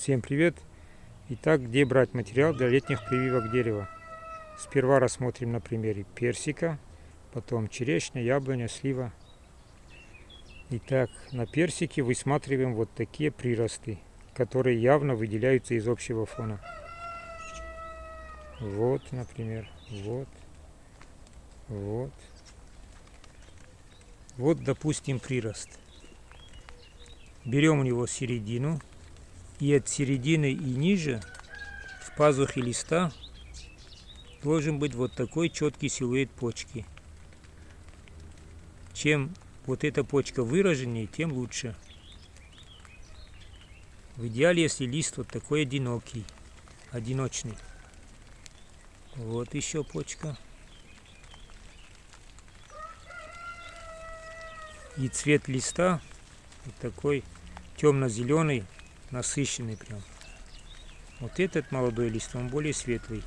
Всем привет! Итак, где брать материал для летних прививок дерева? Сперва рассмотрим на примере персика, потом черешня, яблоня, слива. Итак, на персике высматриваем вот такие приросты, которые явно выделяются из общего фона. Вот, например, вот. Вот, допустим, прирост. Берем у него середину, и от середины и ниже, в пазухе листа, должен быть вот такой четкий силуэт почки. Чем вот эта почка выраженнее, тем лучше. В идеале, если лист вот такой одиночный. Вот еще почка. И цвет листа вот такой темно-зеленый, насыщенный прям. Вот этот молодой лист, он более светлый.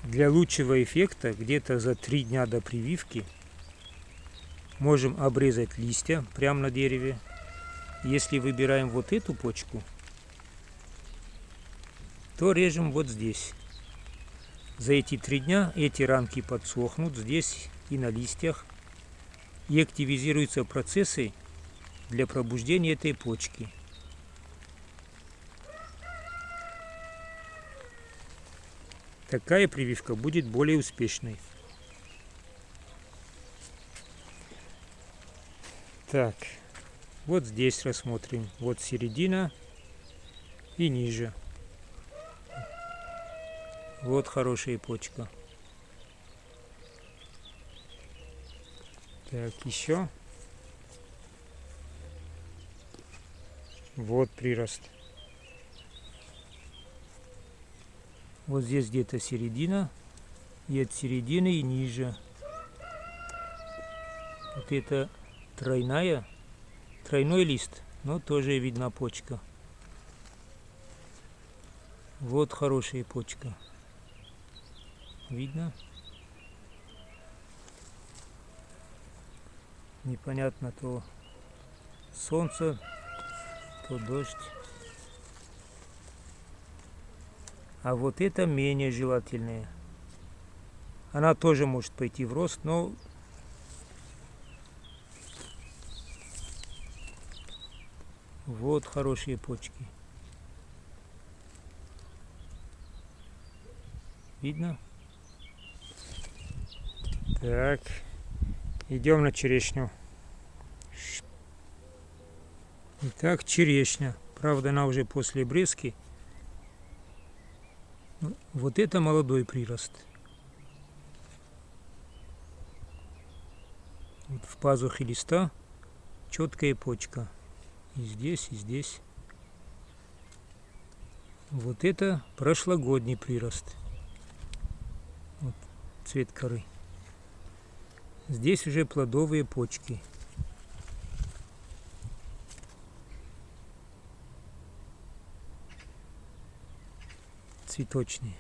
Для лучшего эффекта, где-то за 3 дня до прививки, можем обрезать листья прямо на дереве. Если выбираем вот эту почку, то режем вот здесь. За эти 3 дня эти рамки подсохнут здесь и на листьях, и активизируются процессы для пробуждения этой почки. Такая прививка будет более успешной. Так, вот здесь рассмотрим. Вот середина и ниже. Вот хорошая почка. Так, еще. Вот прирост. Вот здесь где-то середина, и от середины и ниже. Вот это тройной лист, но тоже видна почка. Вот хорошая почка. Видно? Непонятно, то солнце, то дождь. А вот это менее желательное. Она тоже может пойти в рост, но вот хорошие почки. Видно? Так, идем на черешню. Итак, черешня. Правда, она уже после обрезки. Вот это молодой прирост. Вот в пазухе листа четкая почка. И здесь, и здесь. Вот это прошлогодний прирост. Вот цвет коры. Здесь уже плодовые почки. Цветочные.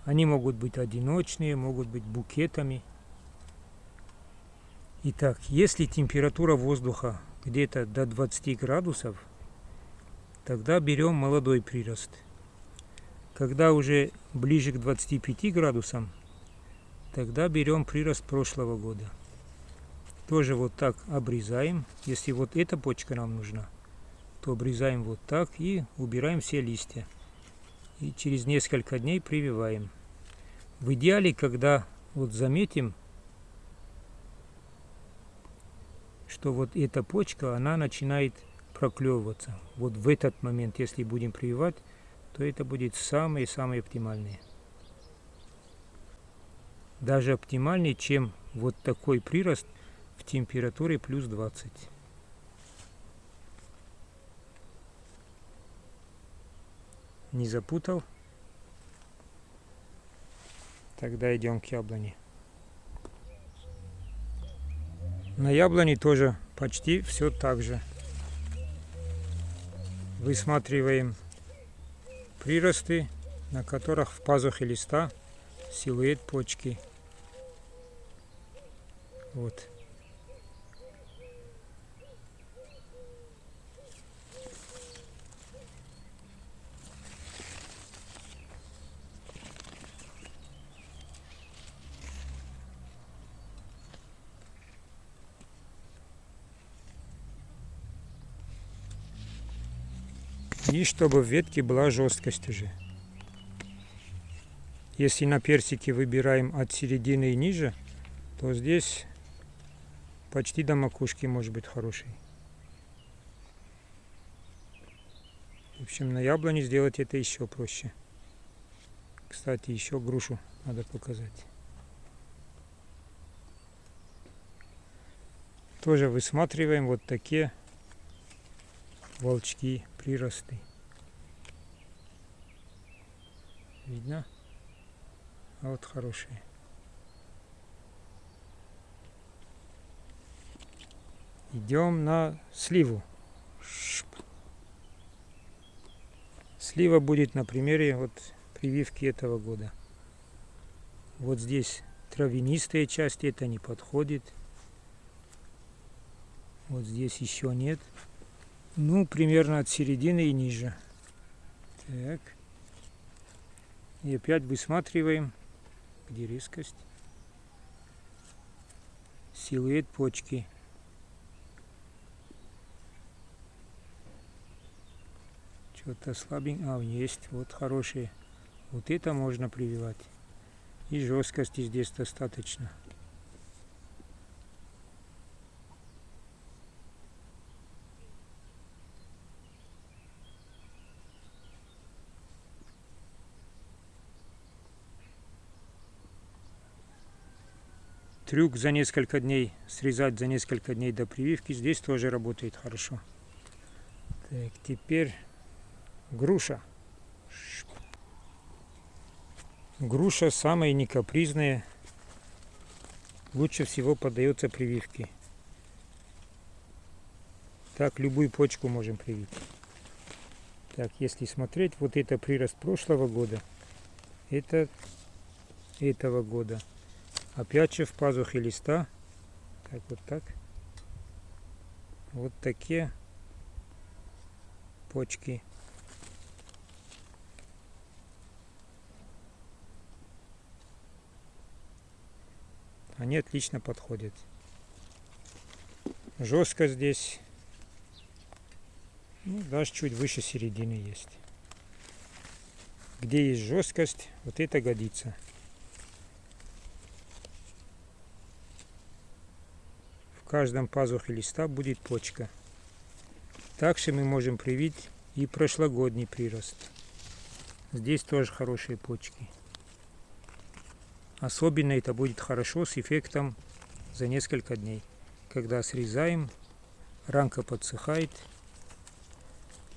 Они могут быть одиночные, могут быть букетами. Итак, если температура воздуха где-то до 20 градусов, тогда берем молодой прирост. Когда уже ближе к 25 градусам, тогда берем прирост прошлого года. Тоже вот так обрезаем. Если вот эта почка нам нужна, то обрезаем вот так и убираем все листья. И через несколько дней прививаем. В идеале, когда вот заметим, что вот эта почка, она начинает проклевываться. Вот в этот момент, если будем прививать, то это будет самые-самые оптимальные. Даже оптимальнее, чем вот такой прирост в температуре плюс 20. Не запутал? Тогда идем к яблоне. На яблоне тоже почти все так же. Высматриваем приросты, на которых в пазухе листа силуэт почки. Вот. И чтобы в ветке была жесткость уже. Если на персике выбираем от середины и ниже, то здесь почти до макушки может быть хороший. В общем, на яблоне сделать это еще проще. Кстати, еще грушу надо показать. Тоже высматриваем вот такие волчки, приросты. Видно? А вот хорошие. Идем на сливу. Слива будет на примере вот прививки этого года. Вот здесь травянистые части, это не подходит. Вот здесь еще нет. Ну, примерно от середины и ниже. Так. И опять высматриваем, где резкость. Силуэт почки. Что-то слабенькое. Есть. Вот хорошие. Вот это можно прививать. И жесткости здесь достаточно. Трюк за несколько дней, срезать за несколько дней до прививки, здесь тоже работает хорошо. Так, теперь груша. Груша самая некапризная, лучше всего поддается прививке. Так, любую почку можем привить. Так, если смотреть, вот это прирост прошлого года, это этого года. Опять же в пазухе листа, так вот так, вот такие почки. Они отлично подходят. Жестко здесь, ну, даже чуть выше середины есть. Где есть жесткость, вот это годится. В каждом пазухе листа будет почка. Также мы можем привить и прошлогодний прирост. Здесь тоже хорошие почки. Особенно это будет хорошо с эффектом за несколько дней. Когда срезаем, ранка подсыхает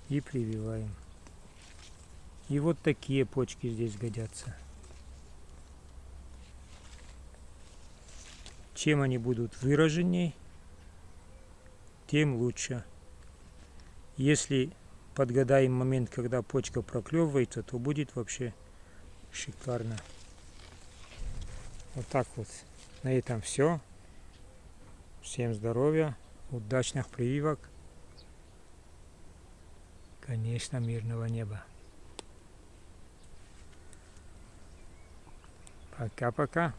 и прививаем. И вот такие почки здесь годятся. Чем они будут выраженней, тем лучше. Если подгадаем момент, когда почка проклевывается, то будет вообще шикарно. Вот так вот. На этом все. Всем здоровья, удачных прививок. Конечно, мирного неба. Пока-пока.